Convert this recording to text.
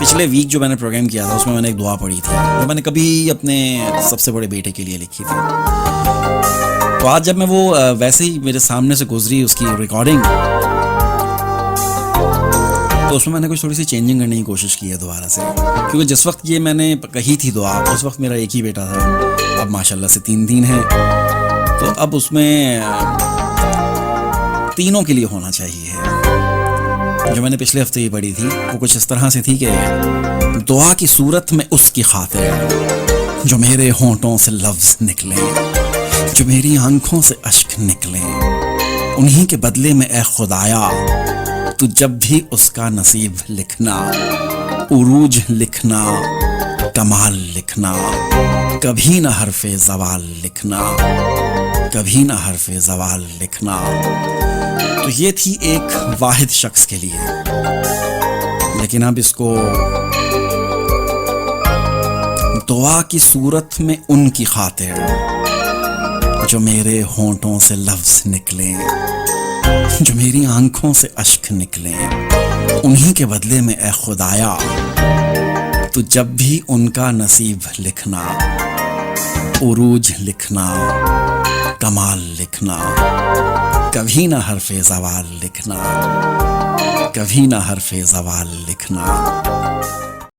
पिछले वीक जो मैंने प्रोग्राम किया था उसमें मैंने एक दुआ पढ़ी थी जो मैंने कभी अपने सबसे बड़े बेटे के लिए लिखी थी। तो आज जब मैं वो वैसे ही मेरे सामने से गुजरी उसकी रिकॉर्डिंग, तो उसमें मैंने कुछ थोड़ी सी चेंजिंग करने की कोशिश की है दोबारा से, क्योंकि जिस वक्त ये मैंने कही थी दुआ उस वक्त मेरा एक ही बेटा था, अब माशाल्लाह से 3 है। तो अब उसमें तीनों के लिए होना चाहिए। जो मैंने पिछले हफ्ते ही पढ़ी थी वो कुछ इस तरह से थी कि दुआ की सूरत में उसकी खातिर जो मेरे होंठों से लफ्ज निकले, जो मेरी आंखों से अश्क निकले, उन्हीं के बदले में ए खुदाया तू जब भी उसका नसीब लिखना, उरूज लिखना, कमाल लिखना, कभी ना हरफे ज़वाल लिखना, कभी ना हरफे ज़वाल लिखना। तो ये थी एक वाहिद शख्स के लिए, लेकिन अब इसको दुआ की सूरत में उनकी खातिर जो मेरे होंठों से लफ्ज निकले, जो मेरी आंखों से अश्क निकले, उन्हीं के बदले में ए खुदाया तो जब भी उनका नसीब लिखना, उरूज लिखना, कमाल लिखना, कभी ना हरफे ज़वाल लिखना, कभी ना हरफे ज़वाल लिखना।